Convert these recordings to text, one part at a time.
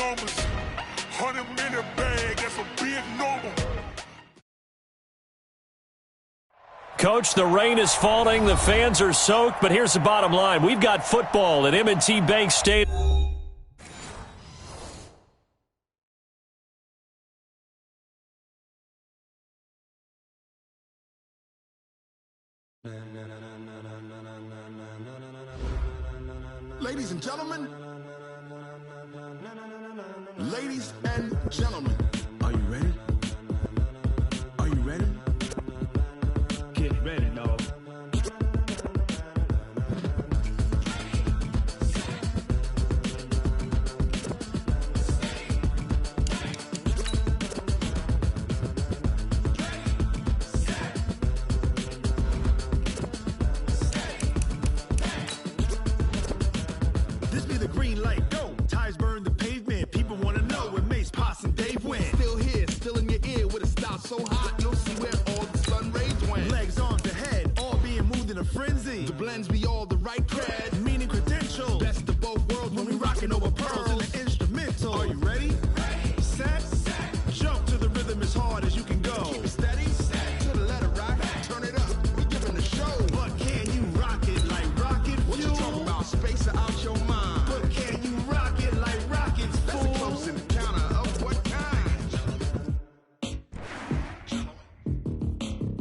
numbers. 100-minute bag, that's a big number. Coach, the rain is falling, the fans are soaked, but here's the bottom line. We've got football at M&T Bank Stadium. Ladies and gentlemen, ladies and gentlemen, are you ready? Are you ready? Get ready, dog. This be the green light, go. Tires burn the pavement. People want to know where Mace, Potts, and Dave went. Still here, still in your ear with a style so hot, you'll see where all the sun rays went. Legs, arms, the head, all being moved in a frenzy. The blends be all the right cred, meaning credentials. Best of both worlds when we rocking over pearls in the instrumental. Are you ready? Set, jump to the rhythm as hard as you can go. Keep it steady, to the letter right, turn it up, we giving the show. But can you rock it like rocket fuel? What you talking about, space or out your mind? But can you rock it like rockets, fool? That's a close encounter of what kind?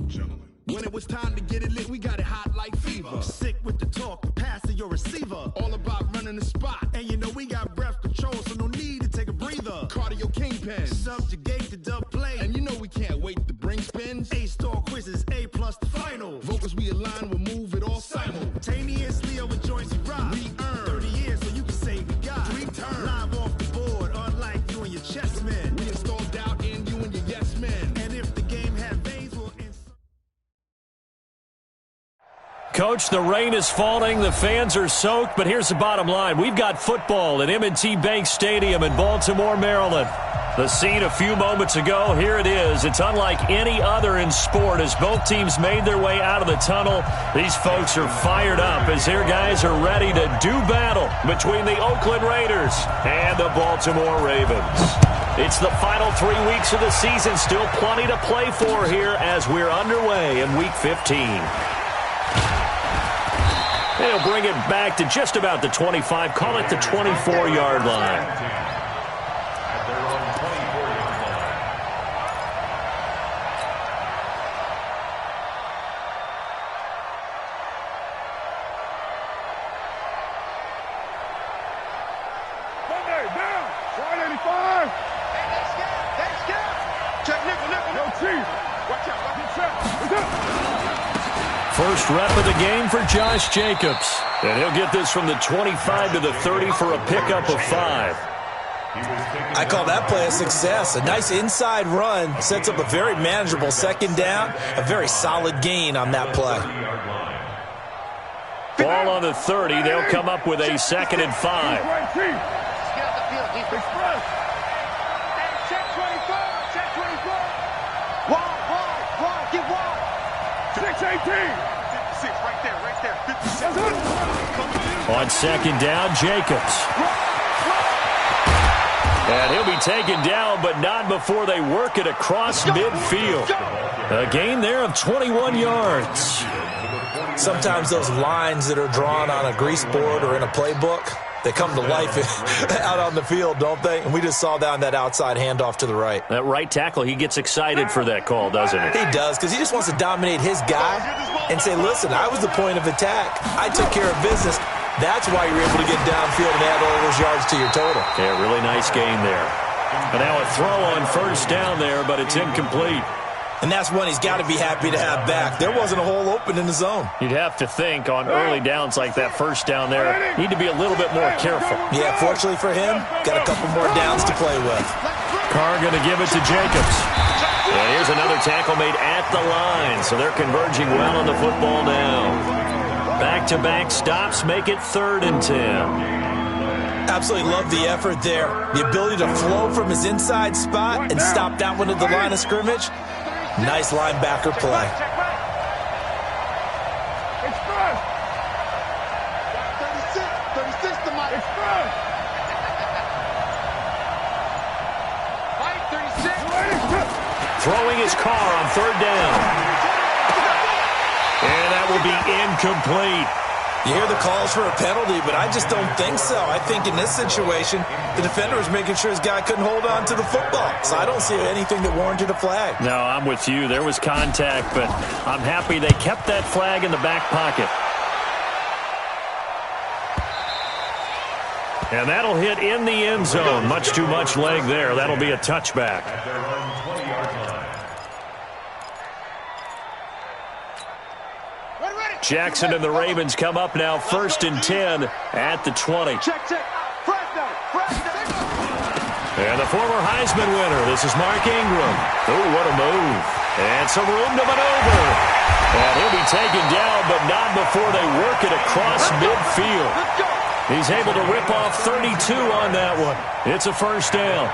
Gentlemen. When it was time to get it lit, we got it hot like fever. Sick with the talk, pass to your receiver. All about running the spot. And you know we got breath control, so no need to take a breather. Cardio kingpin, subjugate the dub play. And you know we can't wait to bring spins. A-star quizzes, A+ the final. Vocals we align, we'll move it all simultaneously over joints we rock. We earn 30 years, so you can say we got 3 turns. Live off the board, unlike you and your chess men. We install doubt in you and your yes men. And if the game had veins, we'll Coach, the rain is falling, the fans are soaked, but here's the bottom line. We've got football at M&T Bank Stadium in Baltimore, Maryland. The scene a few moments ago, here it is. It's unlike any other in sport as both teams made their way out of the tunnel. These folks are fired up as their guys are ready to do battle between the Oakland Raiders and the Baltimore Ravens. It's the final 3 weeks of the season, still plenty to play for here as we're underway in Week 15. They'll bring it back to just about the 25, call it the 24-yard line. First rep of the game for Josh Jacobs. And he'll get this from the 25 to the 30 for a pickup of 5. I call that play a success. A nice inside run sets up a very manageable second down. A very solid gain on that play. Ball on the 30. They'll come up with a 2nd and 5. On 2nd down, Jacobs. And he'll be taken down, but not before they work it across midfield. A gain there of 21 yards. Sometimes those lines that are drawn on a grease board or in a playbook, they come to life out on the field, don't they? And we just saw down that outside handoff to the right. That right tackle, he gets excited for that call, doesn't he? He does, because he just wants to dominate his guy and say, listen, I was the point of attack. I took care of business. That's why you're able to get downfield and add all those yards to your total. Yeah, really nice gain there. And now a throw on 1st down there, but it's incomplete. And that's one he's got to be happy to have back. There wasn't a hole open in the zone. You'd have to think on early downs like that 1st down there, need to be a little bit more careful. Yeah, fortunately for him, got a couple more downs to play with. Carr going to give it to Jacobs. And here's another tackle made at the line, so they're converging well on the football now. Back-to-back stops make it 3rd and 10. Absolutely love the effort there. The ability to flow from his inside spot and stop that one at the line of scrimmage. Nice linebacker play. Express. 36 to my express. throwing his car on third down. And that will be incomplete. You hear the calls for a penalty, but I just don't think so. I think in this situation, the defender was making sure his guy couldn't hold on to the football. So I don't see anything that warranted a flag. No, I'm with you. There was contact, but I'm happy they kept that flag in the back pocket. And that'll hit in the end zone. Much too much leg there. That'll be a touchback. Jackson and the Ravens come up now 1st and 10 at the 20. And the former Heisman winner, this is Mark Ingram. Oh, what a move. And some room to maneuver. And he'll be taken down, but not before they work it across midfield. He's able to rip off 32 on that one. It's a first down.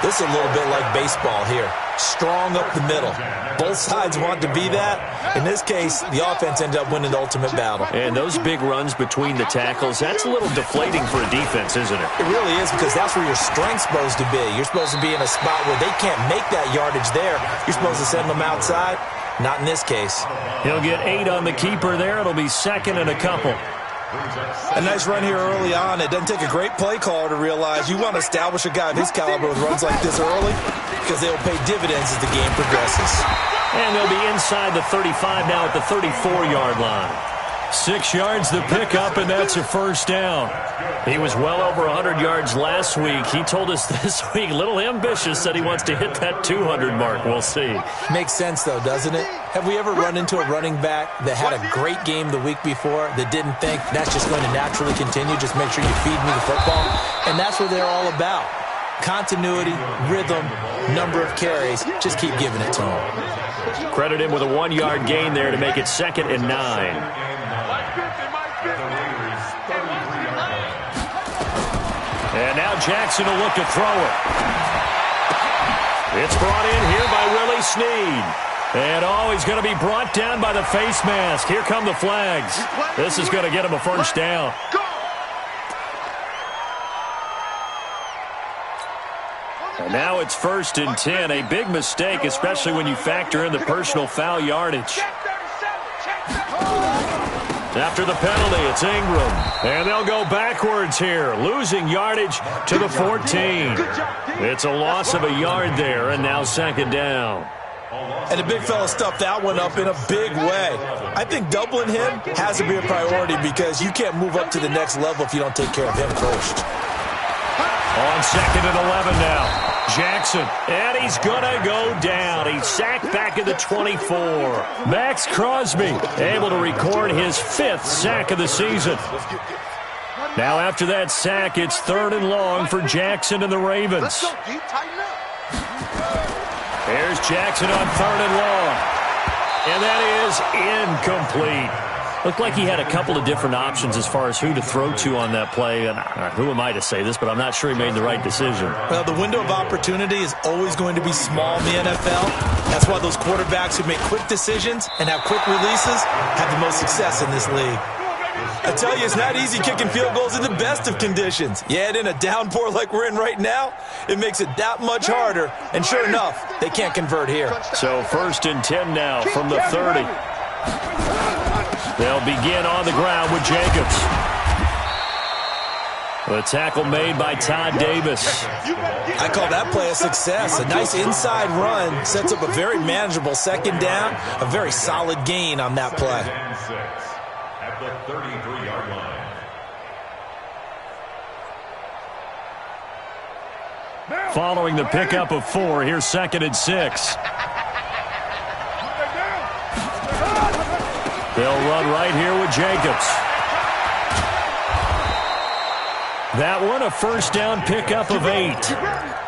This is a little bit like baseball here. Strong up the middle. Both sides want to be that. In this case, the offense ended up winning the ultimate battle. And those big runs between the tackles, that's a little deflating for a defense, isn't it? It really is, because that's where your strength's supposed to be. You're supposed to be in a spot where they can't make that yardage there. You're supposed to send them outside. Not in this case. He'll get 8 on the keeper there. It'll be 2nd and a couple. A nice run here early on. It doesn't take a great play caller to realize you want to establish a guy of his caliber with runs like this early, because they'll pay dividends as the game progresses. And they'll be inside the 35 now at the 34-yard line. 6 yards the pickup, and that's a first down. He was well over 100 yards last week. He told us this week, a little ambitious, that he wants to hit that 200 mark. We'll see. Makes sense, though, doesn't it? Have we ever run into a running back that had a great game the week before that didn't think that's just going to naturally continue, just make sure you feed me the football? And that's what they're all about. Continuity, rhythm, number of carries. Just keep giving it to him. Credit him with a 1-yard gain there to make it 2nd and 9. And now Jackson will look to throw it. It's brought in here by Willie Snead. And, he's going to be brought down by the face mask. Here come the flags. This is going to get him a first down. And now it's 1st and 10. A big mistake, especially when you factor in the personal foul yardage. After the penalty, it's Ingram. And they'll go backwards here, losing yardage to the 14. It's a loss of a yard there, and now 2nd down. And the big fella stuffed that one up in a big way. I think doubling him has to be a priority, because you can't move up to the next level if you don't take care of him first. On 2nd and 11 now. Jackson, and he's going to go down. He's sacked back at the 24. Max Crosby able to record his 5th sack of the season. Now after that sack, it's 3rd and long for Jackson and the Ravens. There's Jackson on 3rd and long. And that is incomplete. Looked like he had a couple of different options as far as who to throw to on that play. And who am I to say this, but I'm not sure he made the right decision. Well, the window of opportunity is always going to be small in the NFL. That's why those quarterbacks who make quick decisions and have quick releases have the most success in this league. I tell you, it's not easy kicking field goals in the best of conditions. Yet in a downpour like we're in right now, it makes it that much harder. And sure enough, they can't convert here. So 1st and 10 now from the 30. They'll begin on the ground with Jacobs. The tackle made by Todd Davis. I call that play a success. A nice inside run sets up a very manageable 2nd down. A very solid gain on that play. At the 33-yard line. Following the pickup of 4, here's 2nd and 6. They'll run right here with Jacobs. That one, a first down pickup of 8.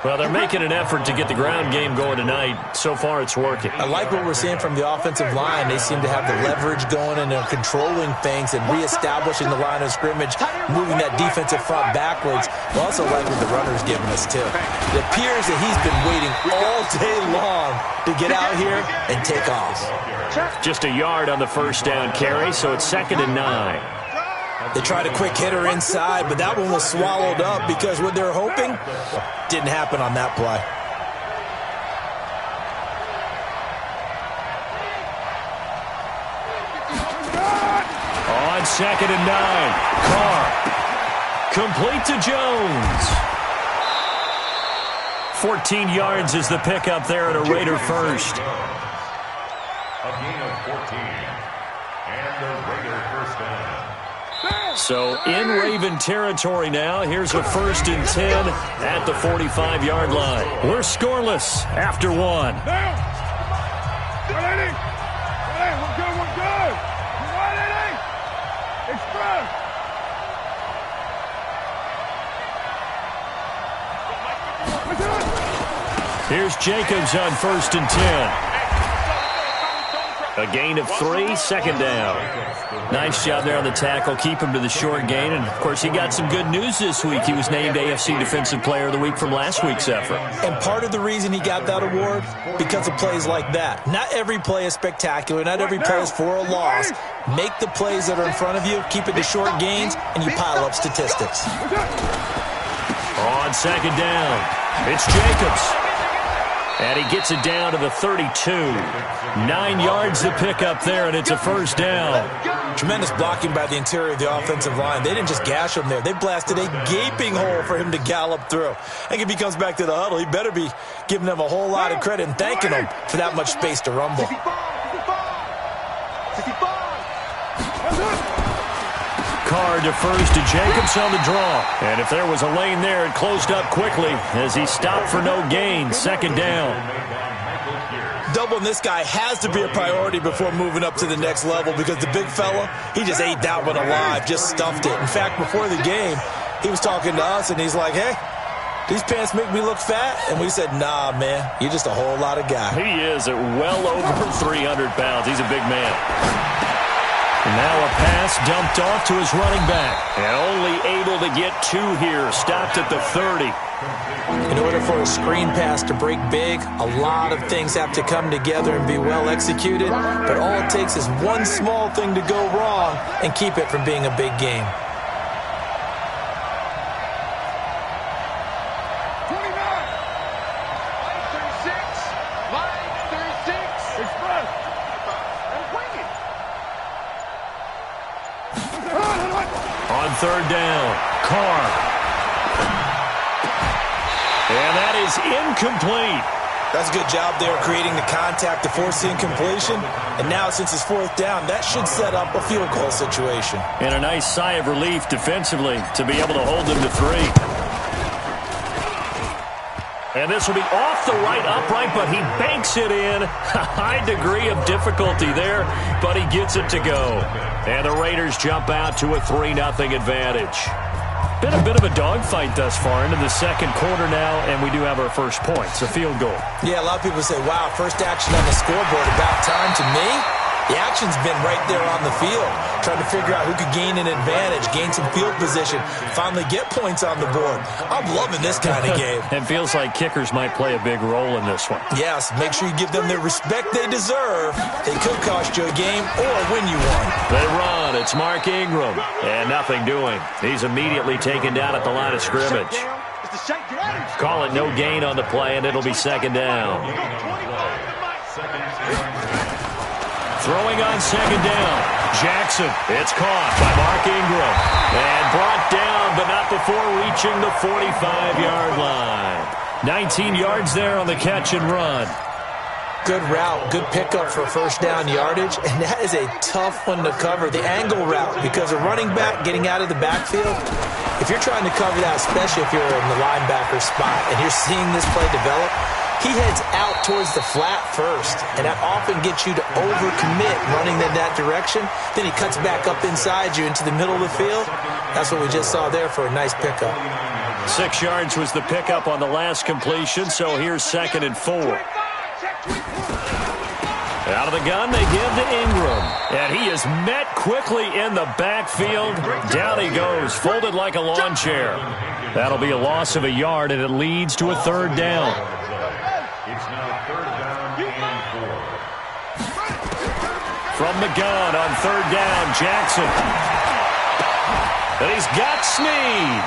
Well, they're making an effort to get the ground game going tonight. So far, it's working. I like what we're seeing from the offensive line. They seem to have the leverage going, and they're controlling things and reestablishing the line of scrimmage, moving that defensive front backwards. I also like what the runner's giving us, too. It appears that he's been waiting all day long to get out here and take off. Just a yard on the first down carry, so it's 2nd and 9. They tried a quick hitter inside, but that one was swallowed up because what they were hoping didn't happen on that play. it's 2nd and 9. Carr. Complete to Jones. 14 yards is the pickup there at a Raider first. A gain of 14. And the Raider first down. So in Raven territory now. Here's a 1st and 10 at the 45-yard line. We're scoreless after one. Here's Jacobs on 1st and 10. A gain of 3, 2nd down. Nice job there on the tackle. Keep him to the short gain. And, of course, he got some good news this week. He was named AFC Defensive Player of the Week from last week's effort. And part of the reason he got that award, because of plays like that. Not every play is spectacular. Not every play is for a loss. Make the plays that are in front of you, keep it to short gains, and you pile up statistics. On 2nd down, it's Jacobs. And he gets it down to the 32. 9 yards to pick up there, and it's a 1st down. Tremendous blocking by the interior of the offensive line. They didn't just gash him there. They blasted a gaping hole for him to gallop through. I think if he comes back to the huddle, he better be giving them a whole lot of credit and thanking them for that much space to rumble. Carr defers to Jacobs on the draw. And if there was a lane there, it closed up quickly as he stopped for no gain. 2nd down. Doubling this guy has to be a priority before moving up to the next level because the big fella, he just ate that one alive, just stuffed it. In fact, before the game, he was talking to us, and he's like, hey, these pants make me look fat? And we said, nah, man, you're just a whole lot of guy. He is at well over 300 pounds. He's a big man. Now a pass dumped off to his running back. And only able to get 2 here. Stopped at the 30. In order for a screen pass to break big, a lot of things have to come together and be well executed. But all it takes is one small thing to go wrong and keep it from being a big game. 3rd down, Carr. And that is incomplete. That's a good job there creating the contact to force the incompletion. And now since it's 4th down, that should set up a field goal situation. And a nice sigh of relief defensively to be able to hold them to 3. And this will be off the right upright, but he banks it in. A high degree of difficulty there, but he gets it to go. And the Raiders jump out to a 3-0 advantage. Been a bit of a dogfight thus far into the 2nd quarter now, and we do have our first points, a field goal. Yeah, a lot of people say, wow, first action on the scoreboard, about time. To me, the action's been right there on the field, trying to figure out who could gain an advantage, gain some field position, finally get points on the board. I'm loving this kind of game. It feels like kickers might play a big role in this one. Yes, make sure you give them the respect they deserve. They could cost you a game or win you one. They run. It's Mark Ingram. And nothing doing. He's immediately taken down at the line of scrimmage. Call it no gain on the play, and it'll be 2nd down. Throwing on 2nd down. Jackson. It's caught by Mark Ingram. And brought down, but not before reaching the 45-yard line. 19 yards there on the catch and run. Good route, good pickup for 1st down yardage, and that is a tough one to cover, the angle route, because a running back getting out of the backfield, if you're trying to cover that, especially if you're in the linebacker spot and you're seeing this play develop, he heads out towards the flat first, and that often gets you to overcommit running in that direction. Then he cuts back up inside you into the middle of the field. That's what we just saw there for a nice pickup. 6 yards was the pickup on the last completion, so here's 2nd and 4. Out of the gun, they give to Ingram. And he is met quickly in the backfield. Down he goes, folded like a lawn chair. That'll be a loss of a yard, and it leads to a 3rd down. It's now 3rd down and 4. From the gun on 3rd down, Jackson. And he's got Snead.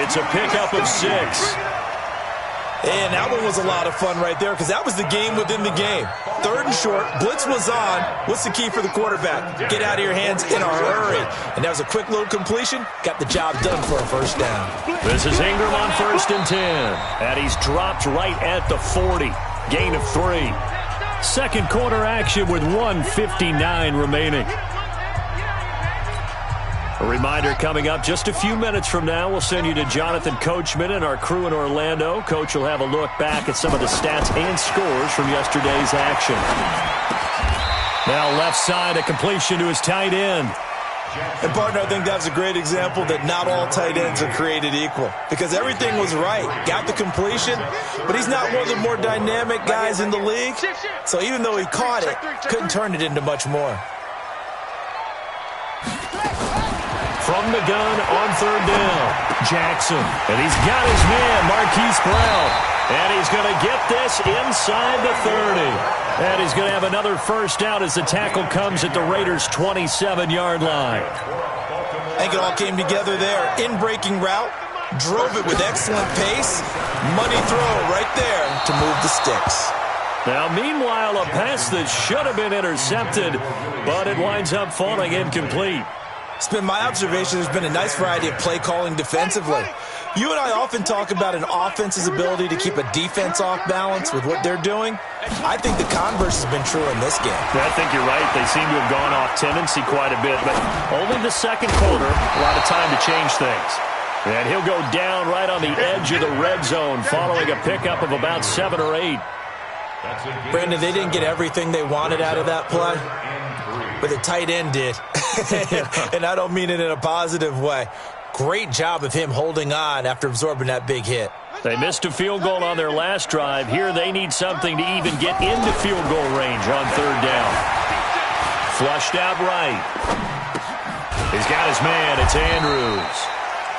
It's a pickup of 6. And that one was a lot of fun right there because that was the game within the game. 3rd and short, blitz was on. What's the key for the quarterback? Get out of your hands in a hurry. And that was a quick little completion. Got the job done for a first down. This is Ingram on 1st and 10. And he's dropped right at the 40. Gain of 3. Second quarter action with 1:59 remaining. A reminder coming up just a few minutes from now. We'll send you to Jonathan Coachman and our crew in Orlando. Coach will have a look back at some of the stats and scores from yesterday's action. Now left side, a completion to his tight end. And, partner, I think that's a great example that not all tight ends are created equal because everything was right. Got the completion, but he's not one of the more dynamic guys in the league. So even though he caught it, couldn't turn it into much more. From the gun on 3rd down, Jackson. And he's got his man, Marquise Brown. And he's going to get this inside the 30. And he's going to have another first down as the tackle comes at the Raiders' 27-yard line. I think it all came together there. In-breaking route, drove it with excellent pace. Money throw right there to move the sticks. Now, meanwhile, a pass that should have been intercepted, but it winds up falling incomplete. It's been my observation there's been a nice variety of play calling defensively. You and I often talk about an offense's ability to keep a defense off balance with what they're doing. I think the converse has been true in this game. I think you're right. They seem to have gone off tendency quite a bit, but only the second quarter, a lot of time to change things. And he'll go down right on the edge of the red zone following a pickup of about 7 or 8. Brandon, they didn't get everything they wanted out of that play, but the tight end did. And I don't mean it in a positive way. Great job of him holding on after absorbing that big hit. They missed a field goal on their last drive. Here they need something to even get into field goal range on 3rd down. Flushed out right. He's got his man. It's Andrews.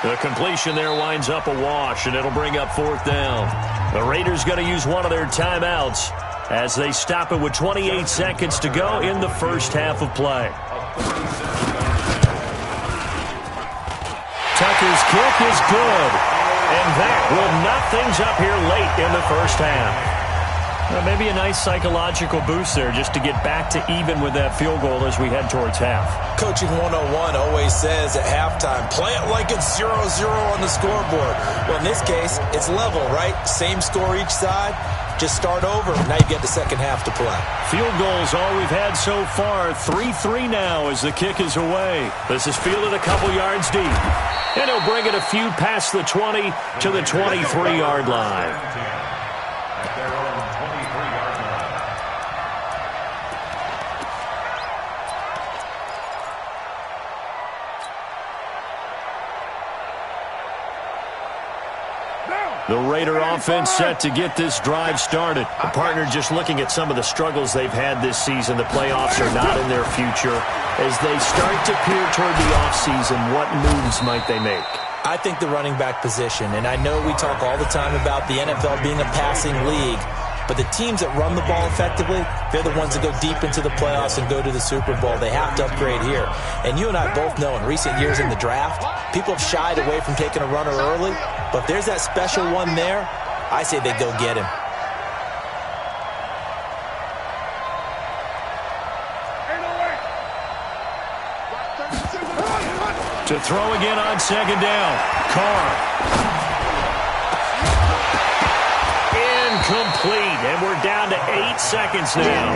The completion there winds up a wash, and it'll bring up 4th down. The Raiders going to use one of their timeouts as they stop it with 28 seconds to go in the first half of play. Tucker's kick is good, and that will knock things up here late in the first half. Well, maybe a nice psychological boost there just to get back to even with that field goal as we head towards half. Coaching 101 always says at halftime, play it like it's 0-0 on the scoreboard. Well, in this case, it's level, right? Same score each side. Just start over. Now you get the second half to play. Field goals all we've had so far. 3-3 now as the kick is away. This is fielded a couple yards deep. And he'll bring it a few past the 20 to the 23-yard line. The Raider offense set to get this drive started. The partner just looking at some of the struggles they've had this season. The playoffs are not in their future. As they start to peer toward the offseason, what moves might they make? I think the running back position, and I know we talk all the time about the NFL being a passing league, but the teams that run the ball effectively, they're the ones that go deep into the playoffs and go to the Super Bowl. They have to upgrade here. And you and I both know in recent years in the draft, people have shied away from taking a runner early, but if there's that special one there, I say they go get him. To throw again on 2nd down. Carr. Incomplete. And we're down to 8 seconds now.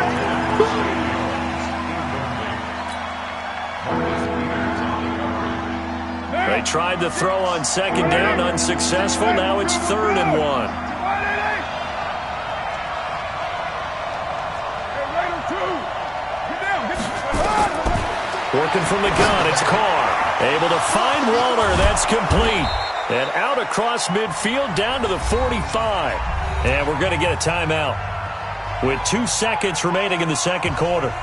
They tried to throw on 2nd down, unsuccessful. Now it's 3rd and 1. Working from the gun, it's Carr. Able to find Waller. That's complete. And out across midfield down to the 45. And we're going to get a timeout with 2 seconds remaining in the second quarter.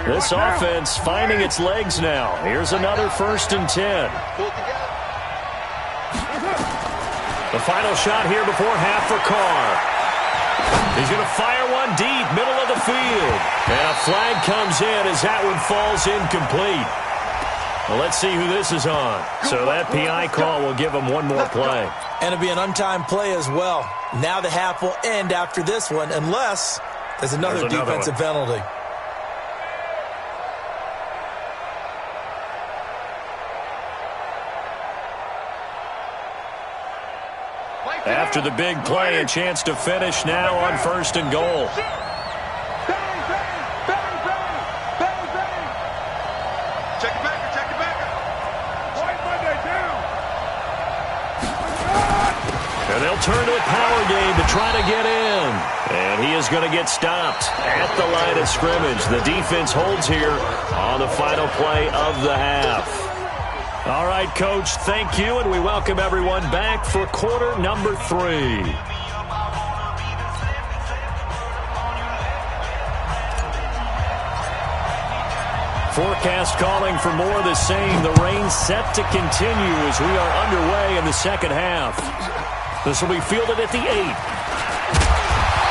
This offense finding its legs now. Here's another 1st and 10. The final shot here before half for Carr. He's going to fire one deep, middle of the field. And a flag comes in as that one falls incomplete. Well, let's see who this is on. So that PI call will give him one more play. And it'll be an untimed play as well. Now the half will end after this one unless there's another defensive penalty. After the big play, a chance to finish now on 1st and goal. Check it back, check it back. White Monday down. And they'll turn to a power game to try to get in. And he is going to get stopped at the line of scrimmage. The defense holds here on the final play of the half. All right, Coach, thank you, and we welcome everyone back for quarter number 3. Forecast calling for more of the same. The rain set to continue as we are underway in the second half. This will be fielded at the 8.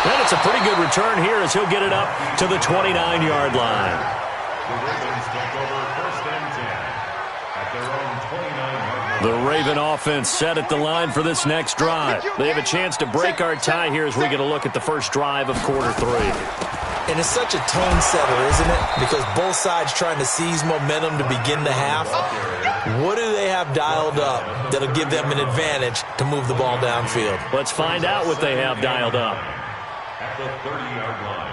And it's a pretty good return here as he'll get it up to the 29-yard line. The Ravens take over 1st and 10 at their own 29-yard line. The Raven offense set at the line for this next drive. They have a chance to break our tie here as we get a look at the first drive of quarter 3. And it's such a tone setter, isn't it? Because both sides trying to seize momentum to begin the half. What do they have dialed up that'll give them an advantage to move the ball downfield? Let's find out what they have dialed up. At the 30-yard line.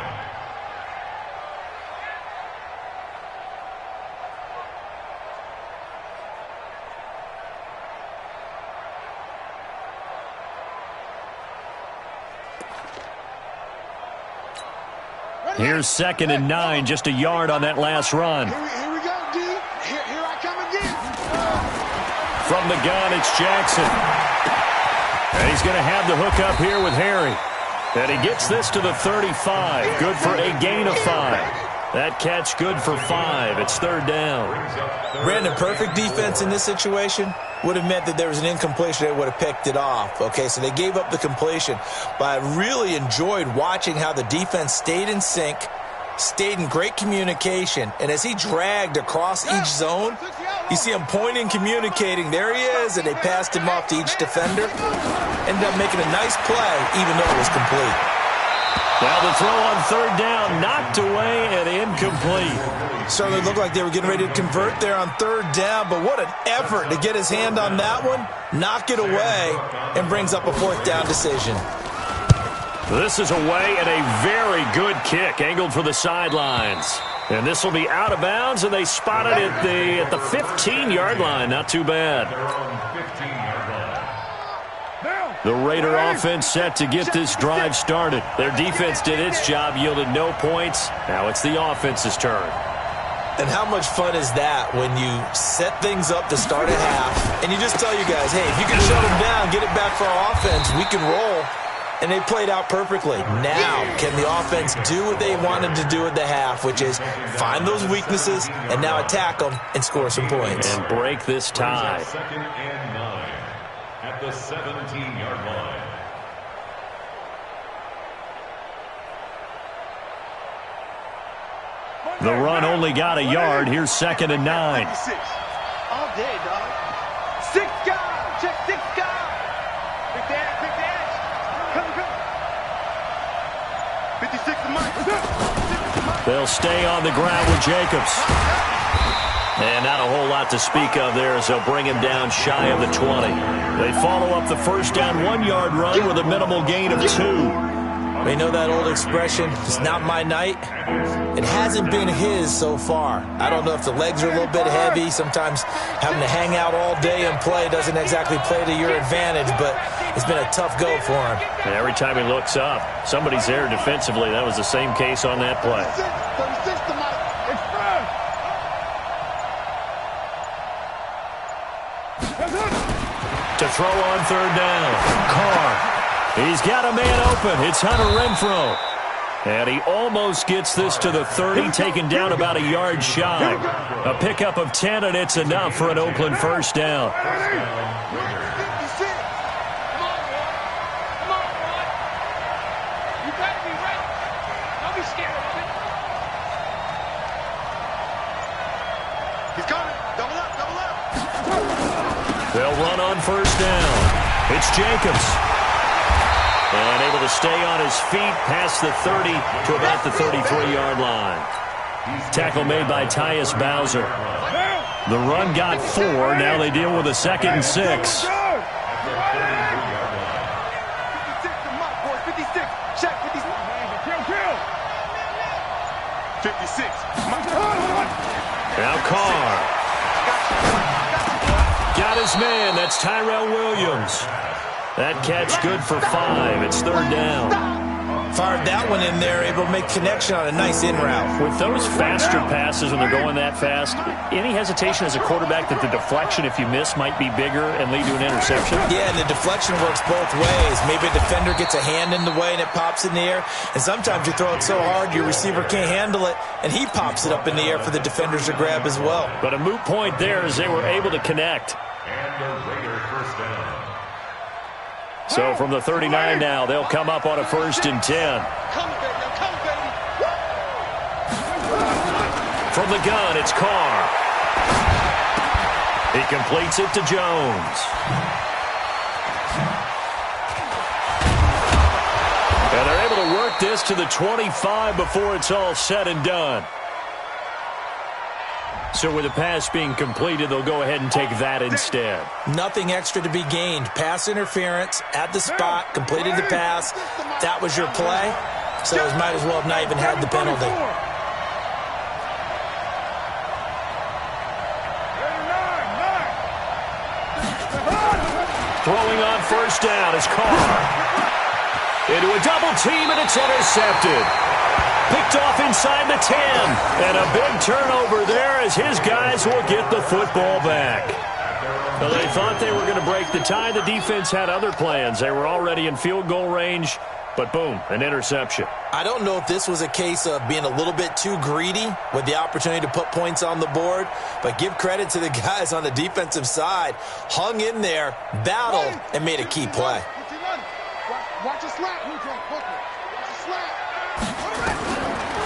Here's 2nd and 9, just a yard on that last run. Here we go, D. Here I come again. From the gun, it's Jackson. And he's going to have the hook up here with Harry. And he gets this to the 35. Good for a gain of 5. That catch good for 5. It's 3rd down. Brandon, perfect defense in this situation would have meant that there was an incompletion. They would have picked it off. Okay, so they gave up the completion. But I really enjoyed watching how the defense stayed in sync, stayed in great communication, and as he dragged across each zone, you see him pointing, communicating. There he is, and they passed him off to each defender. Ended up making a nice play, even though it was complete. Now the throw on 3rd down, knocked away and incomplete. Certainly looked like they were getting ready to convert there on 3rd down, but what an effort to get his hand on that one, knock it away, and brings up a 4th down decision. This is away and a very good kick, angled for the sidelines. And this will be out of bounds, and they spot it at the 15-yard line. Not too bad. The Raider offense set to get this drive started. Their defense did its job, yielded no points. Now it's the offense's turn. And how much fun is that when you set things up to start a half, and you just tell you guys, hey, if you can shut them down, get it back for our offense, we can roll. And they played out perfectly. Now, can the offense do what they wanted to do at the half, which is find those weaknesses and now attack them and score some points. And break this tie. 2nd and 9 at the 17-yard line. The run only got a yard. Here's 2nd and 9. All day, dog. 6 guys. Check 6 guys. Big dash, big dash. Come. 56 to Mike. They'll stay on the ground with Jacobs. And not a whole lot to speak of there as they'll bring him down shy of the 20. They follow up the 1st down 1-yard run with a minimal gain of 2. You know that old expression, it's not my night? It hasn't been his so far. I don't know if the legs are a little bit heavy. Sometimes having to hang out all day and play doesn't exactly play to your advantage, but it's been a tough go for him. And every time he looks up, somebody's there defensively. That was the same case on that play. 36 to Mike. To throw on 3rd down. Carr. He's got a man open. It's Hunter Renfrow. And he almost gets this to the 30, taken down about a yard shy. A pickup of 10, and it's enough for an Oakland 1st down. on first down. It's Jacobs. And able to stay on his feet past the 30 to about the 33-yard line. Tackle made by Tyus Bowser. The run got 4. Now they deal with a 2nd and 6. Now Carr. Got his man. That's Tyrell Williams. That catch good for 5. It's 3rd down. Fired that one in there, able to make connection on a nice in route. With those faster passes when they're going that fast, any hesitation as a quarterback that the deflection, if you miss, might be bigger and lead to an interception? Yeah, and the deflection works both ways. Maybe a defender gets a hand in the way and it pops in the air. And sometimes you throw it so hard your receiver can't handle it, and he pops it up in the air for the defenders to grab as well. But a moot point there as they were able to connect. And the Raider first down. So from the 39 now, they'll come up on a 1st and 10. From the gun, it's Carr. He completes it to Jones. And they're able to work this to the 25 before it's all said and done. So with the pass being completed, they'll go ahead and take that instead. Nothing extra to be gained. Pass interference at the spot, completed the pass. That was your play, so it might as well have not even had the penalty. Throwing on first down is Carr. Into a double team, and it's intercepted. Picked off inside the 10. And a big turnover there as his guys will get the football back. Well, they thought they were going to break the tie. The defense had other plans. They were already in field goal range, but boom, an interception. I don't know if this was a case of being a little bit too greedy with the opportunity to put points on the board, but give credit to the guys on the defensive side. Hung in there, battled, and made a key play. Watch a slap. Watch a slap.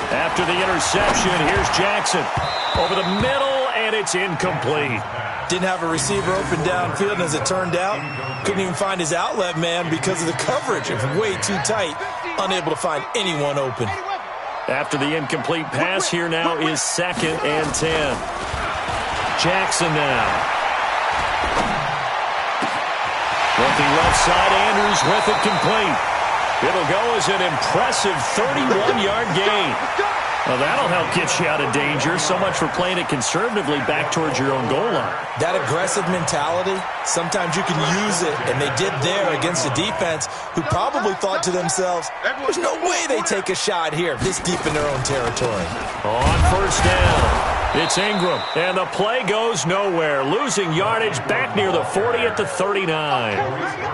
After the interception, here's Jackson. Over the middle, and it's incomplete. Didn't have a receiver open downfield, and as it turned out, couldn't even find his outlet man because of the coverage. It was way too tight, unable to find anyone open. After the incomplete pass, here now is 2nd and 10. Jackson now. Looking left side, Andrews with it complete. It'll go as an impressive 31-yard gain. Well, that'll help get you out of danger. So much for playing it conservatively back towards your own goal line. That aggressive mentality, sometimes you can use it, and they did there against a defense who probably thought to themselves, there's no way they take a shot here this deep in their own territory. On first down, it's Ingram, and the play goes nowhere. Losing yardage back near the 40 at the 39.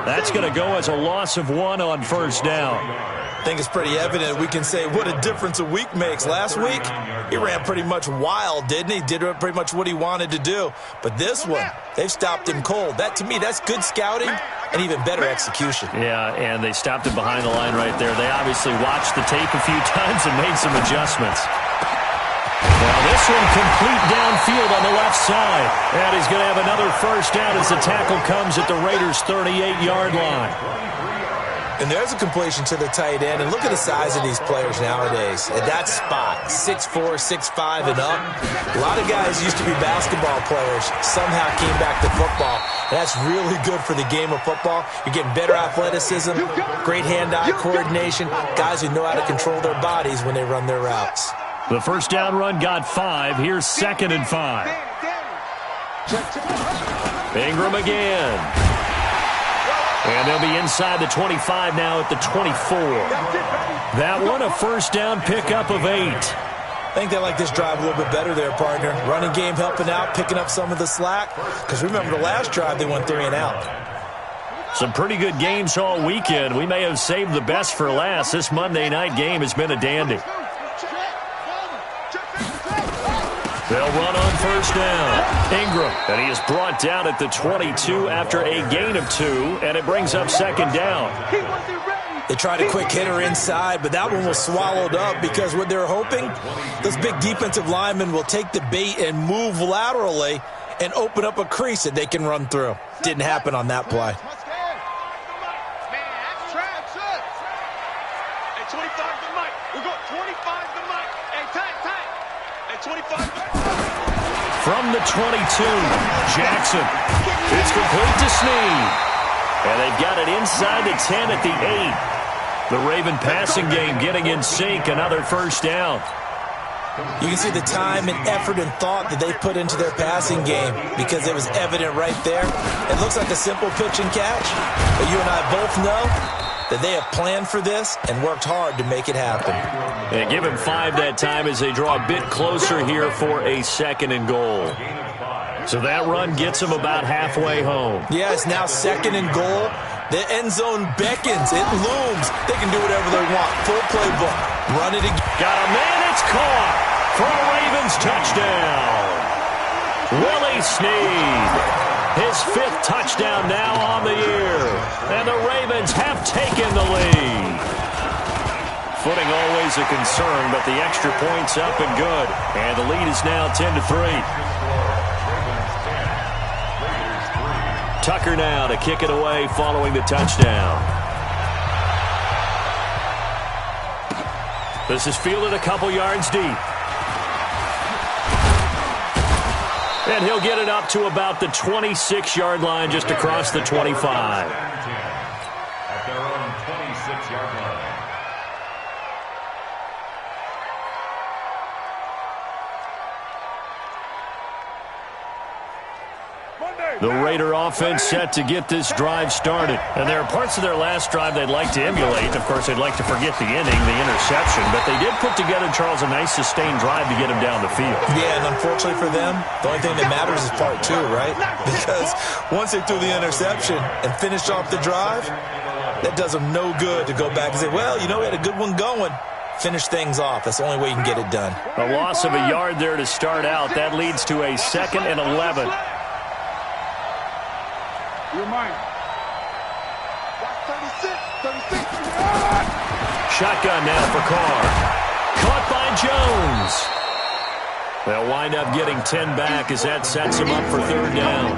That's going to go as a loss of 1 on first down. I think it's pretty evident we can say what a difference a week makes. Last week, he ran pretty much wild, didn't he? Did pretty much what he wanted to do. But this one, they've stopped him cold. That, to me, that's good scouting and even better execution. Yeah, and they stopped him behind the line right there. They obviously watched the tape a few times and made some adjustments. Now this one complete downfield on the left side. And he's going to have another first down as the tackle comes at the Raiders' 38-yard line. And there's a completion to the tight end. And look at the size of these players nowadays. At that spot, 6'4", 6'5", and up. A lot of guys used to be basketball players, somehow came back to football. And that's really good for the game of football. You're getting better athleticism, great hand-eye coordination, guys who know how to control their bodies when they run their routes. The first down run got 5. Here's 2nd and 5. Ingram again. And they'll be inside the 25 now at the 24. That one a first down pickup of 8. I think they like this drive a little bit better there, partner. Running game helping out, picking up some of the slack. Because remember the last drive, they went 3 and out. Some pretty good games all weekend. We may have saved the best for last. This Monday night game has been a dandy. They'll run on first down. Ingram, and he is brought down at the 22 after a gain of 2, and it brings up 2nd down. They tried a quick hitter inside, but that one was swallowed up because what they're hoping, those big defensive linemen will take the bait and move laterally and open up a crease that they can run through. Didn't happen on that play. From the 22, Jackson. It's complete to Snead. And they've got it inside the 10 at the 8. The Raven passing game getting in sync. Another first down. You can see the time and effort and thought that they put into their passing game because it was evident right there. It looks like a simple pitch and catch, but you and I both know that they have planned for this and worked hard to make it happen. And give him 5 that time as they draw a bit closer here for a 2nd and goal. So that run gets them about halfway home. Yeah, it's now 2nd and goal. The end zone beckons. It looms. They can do whatever they want. Full playbook. Run it again. Got a man. It's caught for a Ravens touchdown. Willie Snead. His 5th touchdown now on the year. And the Ravens have taken the lead. Footing always a concern, but the extra point's up and good. And the lead is now 10-3. Tucker now to kick it away following the touchdown. This is fielded a couple yards deep. And he'll get it up to about the 26-yard line just across the 25. At their own 26-yard line. The Raider offense set to get this drive started. And there are parts of their last drive they'd like to emulate. Of course, they'd like to forget the inning, the interception. But they did put together, Charles, a nice sustained drive to get him down the field. Yeah, and unfortunately for them, the only thing that matters is part 2, right? Because once they threw the interception and finished off the drive, that does them no good to go back and say, well, you know, we had a good one going. Finish things off. That's the only way you can get it done. A loss of a yard there to start out. That leads to a 2nd and 11. You're mine. 36. Shotgun now for Carr. Caught by Jones. They'll wind up getting 10 back as that sets them up for 3rd down.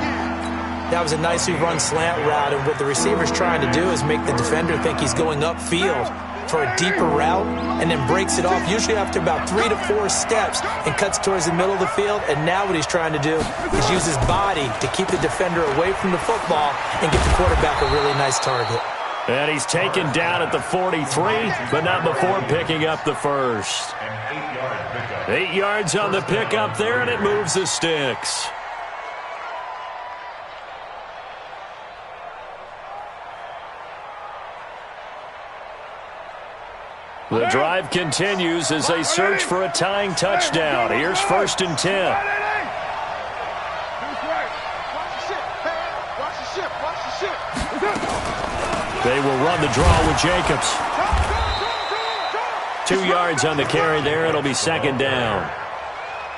That was a nicely run slant route, and what the receiver's trying to do is make the defender think he's going upfield for a deeper route and then breaks it off, usually after about 3 to 4 steps, and cuts towards the middle of the field. And now what he's trying to do is use his body to keep the defender away from the football and get the quarterback a really nice target. And he's taken down at the 43, but not before picking up the first. 8 yards on the pickup there, and it moves the sticks. The drive continues as they search for a tying touchdown. Here's 1st and 10. They will run the draw with Jacobs. 2 yards on the carry there. It'll be 2nd down.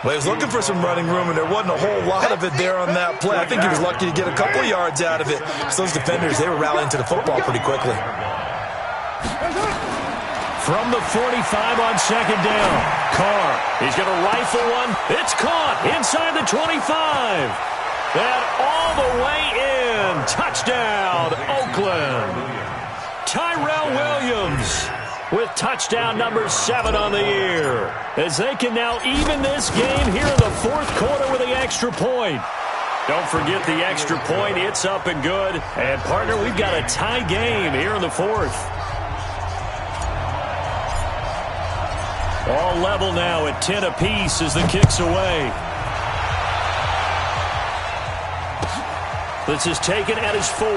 Well, he was looking for some running room, and there wasn't a whole lot of it there on that play. I think he was lucky to get a couple yards out of it. So those defenders, they were rallying to the football pretty quickly. From the 45 on 2nd down. Carr, he's going to rifle one. It's caught inside the 25. And all the way in. Touchdown, Oakland. Tyrell Williams with touchdown number 7 on the year. As they can now even this game here in the 4th quarter with the extra point. Don't forget the extra point. It's up and good. And, partner, we've got a tie game here in the 4th. All level now at 10 apiece as the kick's away. This is taken at his 4.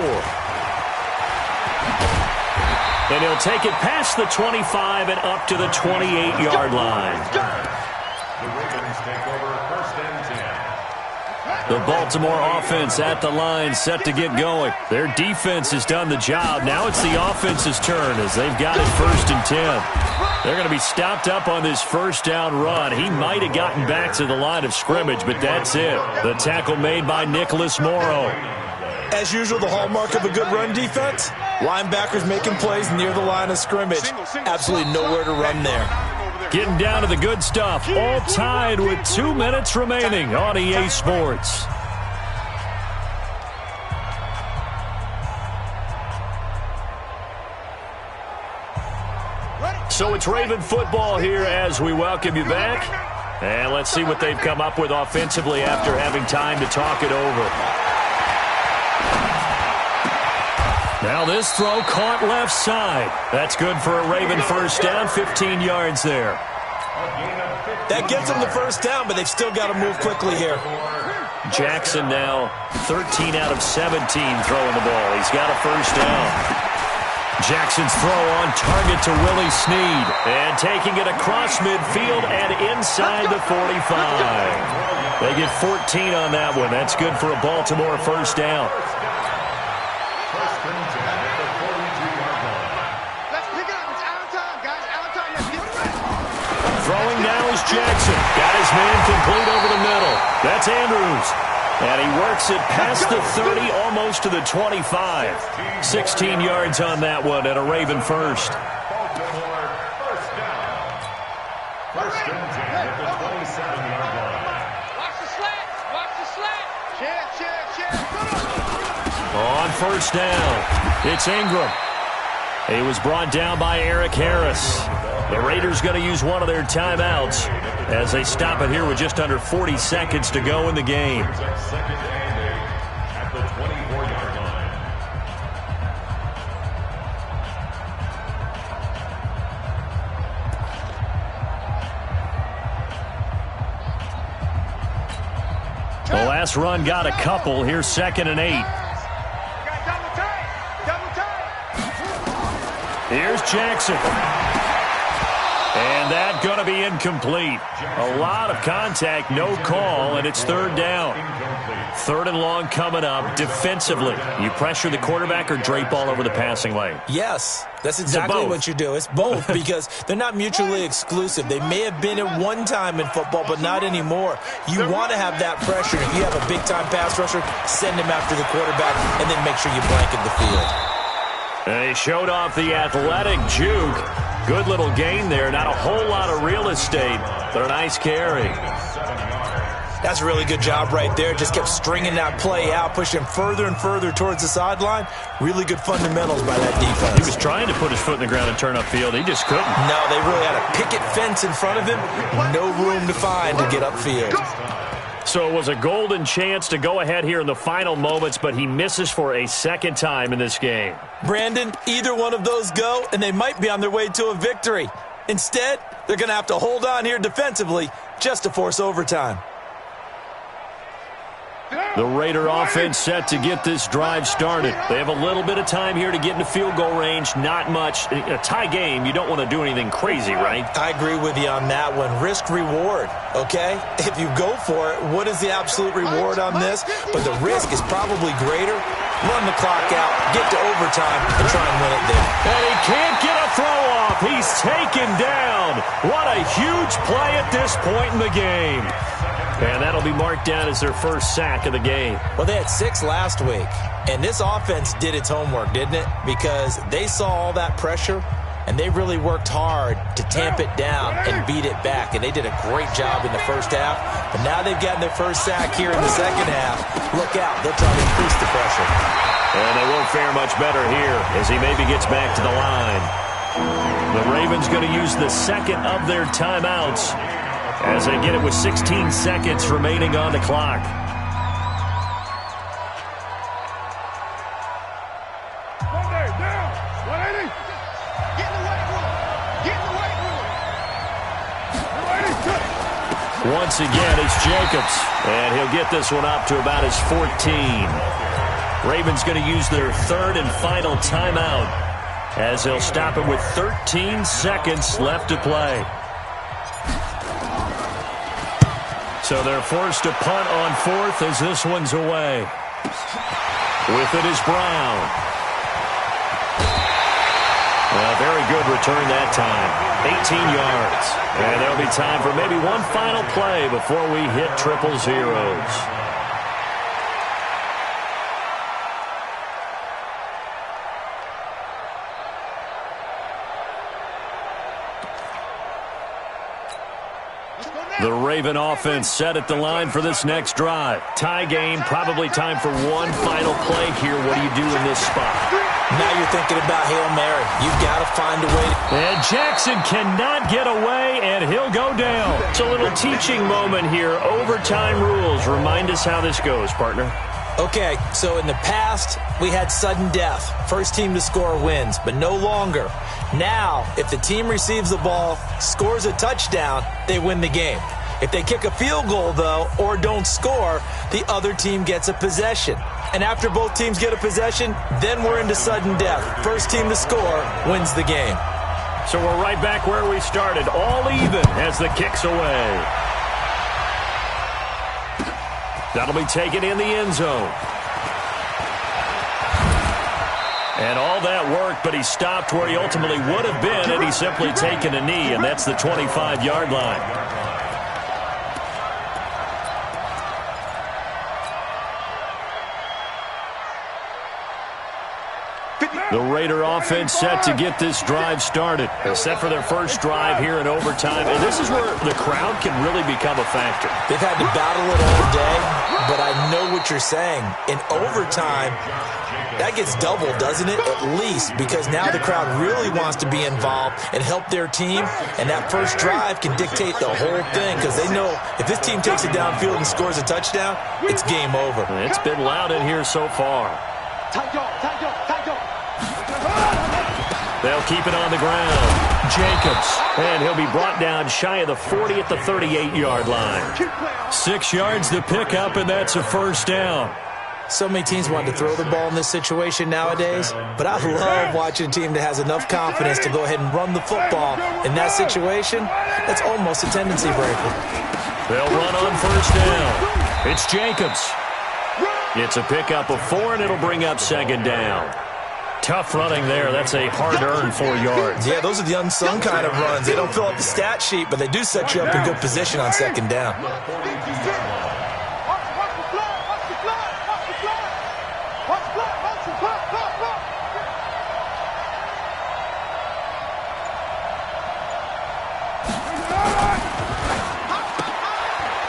And he'll take it past the 25 and up to the 28-yard line. The Ravens take over 1st and 10. The Baltimore offense at the line, set to get going. Their defense has done the job. Now it's the offense's turn as they've got it 1st and 10. They're going to be stopped up on this 1st down run. He might have gotten back to the line of scrimmage, but that's it. The tackle made by Nicholas Morrow. As usual, the hallmark of a good run defense, linebackers making plays near the line of scrimmage. Absolutely nowhere to run there. Getting down to the good stuff. All tied with 2 minutes remaining on EA Sports. So it's Raven football here as we welcome you back. And let's see what they've come up with offensively after having time to talk it over. Now this throw caught left side. That's good for a Raven first down, 15 yards there. That gets them the first down, but they've still got to move quickly here. Jackson now 13 out of 17 throwing the ball. He's got a first down. Jackson's throw on target to Willie Snead. And taking it across midfield and inside the 45. They get 14 on that one. That's good for a Baltimore first down. Throwing now is Jackson. Got his man complete over the middle. That's Andrews. And he works it past the 30, almost to the 25. 16 yards on that one and a Raven first. Baltimore first down. First and 10 at the 27-yard line. Watch the slant. Watch the slant. Check. On first down, it's Ingram. He was brought down by Eric Harris. The Raiders going to use one of their timeouts as they stop it here with just under 40 seconds to go in the game. Second and 8 at the 24-yard line. The last run got a couple. Here's 2nd and 8. Here's Jackson. And that's going to be incomplete. A lot of contact, no call, and it's 3rd down. 3rd and long coming up. Defensively, you pressure the quarterback or drape all over the passing lane? Yes, that's exactly what you do. It's both because they're not mutually exclusive. They may have been at one time in football, but not anymore. You want to have that pressure. If you have a big-time pass rusher, send him after the quarterback, and then make sure you blanket the field. And he showed off the athletic juke. Good little gain there. Not a whole lot of real estate, but a nice carry. That's a really good job right there. Just kept stringing that play out, pushing further and further towards the sideline. Really good fundamentals by that defense. He was trying to put his foot in the ground and turn upfield. He just couldn't. No, they really had a picket fence in front of him. No room to find to get upfield. So it was a golden chance to go ahead here in the final moments, but he misses for a second time in this game. Brandon, either one of those go, and they might be on their way to a victory. Instead, they're going to have to hold on here defensively just to force overtime. The Raider offense set to get this drive started. They have a little bit of time here to get into field goal range. Not much. A tie game, you don't want to do anything crazy, right? I agree with you on that one. Risk-reward, okay? If you go for it, what is the absolute reward on this? But the risk is probably greater. Run the clock out, get to overtime, and try and win it there. And he can't get a throw off. He's taken down. What a huge play at this point in the game. And that'll be marked down as their first sack of the game. Well, they had 6 last week, and this offense did its homework, didn't it? Because they saw all that pressure, and they really worked hard to tamp it down and beat it back. And they did a great job in the first half, but now they've gotten their first sack here in the second half. Look out, they'll try to increase the pressure. And they won't fare much better here as he maybe gets back to the line. The Ravens going to use the second of their timeouts as they get it with 16 seconds remaining on the clock. Once again, it's Jacobs, and he'll get this one up to about his 14. Ravens going to use their third and final timeout as they'll stop it with 13 seconds left to play. So they're forced to punt on fourth as this one's away. With it is Brown. A very good return that time. 18 yards. And there'll be time for maybe one final play before we hit triple zeros. The Raven offense set at the line for this next drive. Tie game, probably time for one final play here. What do you do in this spot? Now you're thinking about Hail Mary. You've got to find a way. And Jackson cannot get away, and he'll go down. It's a little teaching moment here. Overtime rules. Remind us how this goes, partner. Okay, so in the past, we had sudden death. First team to score wins, but no longer. Now, if the team receives the ball, scores a touchdown, they win the game. If they kick a field goal, though, or don't score, the other team gets a possession. And after both teams get a possession, then we're into sudden death. First team to score wins the game. So we're right back where we started, all even as the kick's away. That'll be taken in the end zone. And all that worked, but he stopped where he ultimately would have been, and he's simply taken a knee, and that's the 25-yard line. The Raider offense set to get this drive started. They're set for their first drive here in overtime. And this is where the crowd can really become a factor. They've had to battle it all day, but I know what you're saying. In overtime, that gets doubled, doesn't it? At least, because now the crowd really wants to be involved and help their team. And that first drive can dictate the whole thing because they know if this team takes it downfield and scores a touchdown, it's game over. It's been loud in here so far. They'll keep it on the ground. Jacobs. And he'll be brought down shy of the 40 at the 38-yard line. 6 yards to pick up, and that's a first down. So many teams want to throw the ball in this situation nowadays, but I love watching a team that has enough confidence to go ahead and run the football. In that situation, that's almost a tendency breaker. They'll run on first down. It's Jacobs. It's a pickup of 4, and it'll bring up second down. Tough running there. That's a hard-earned 4 yards. Yeah, those are the unsung kind of runs. They don't fill up the stat sheet, but they do set you up in good position on second down.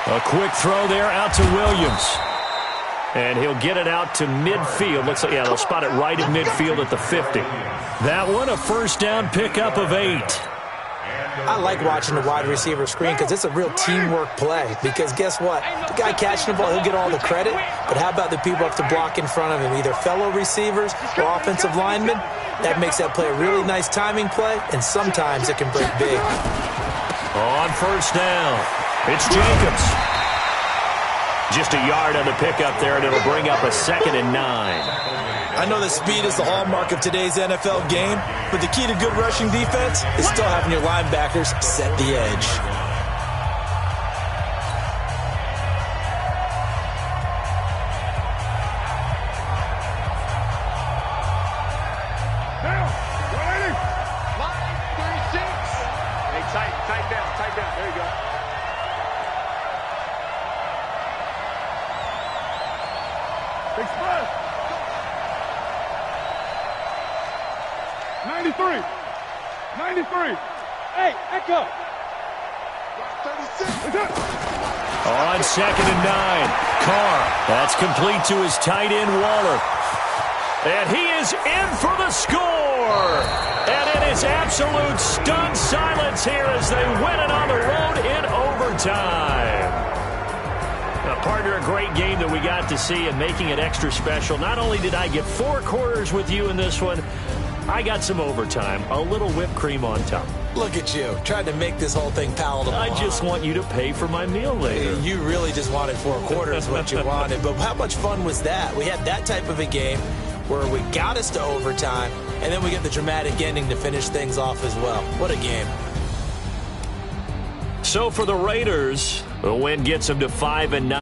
A quick throw there out to Williams. And he'll get it out to midfield. Looks like, yeah, they'll spot it right in midfield at the 50. That one, a first down pickup of 8. I like watching the wide receiver screen because it's a real teamwork play. Because guess what? The guy catching the ball, he'll get all the credit. But how about the people up to block in front of him, either fellow receivers or offensive linemen? That makes that play a really nice timing play, and sometimes it can break big. On first down, it's Jacobs. Just a yard on the pickup there, and it'll bring up a 2nd and 9. I know that speed is the hallmark of today's NFL game, but the key to good rushing defense is still having your linebackers set the edge. Tight down. There you go. Express. 93. Hey, echo. 36. On 2nd and 9, Carr. That's complete to his tight end, Waller. And he is in for the score. And it is absolute stunned silence here as they win it on the road in overtime. Partner, a great game that we got to see and making it extra special. Not only did I get 4 quarters with you in this one, I got some overtime, a little whipped cream on top. Look at you, trying to make this whole thing palatable. I just want you to pay for my meal later. You really just wanted 4 quarters what you wanted. But how much fun was that? We had that type of a game where we got us to overtime, and then we get the dramatic ending to finish things off as well. What a game. So for the Raiders, the win gets them to 5-9.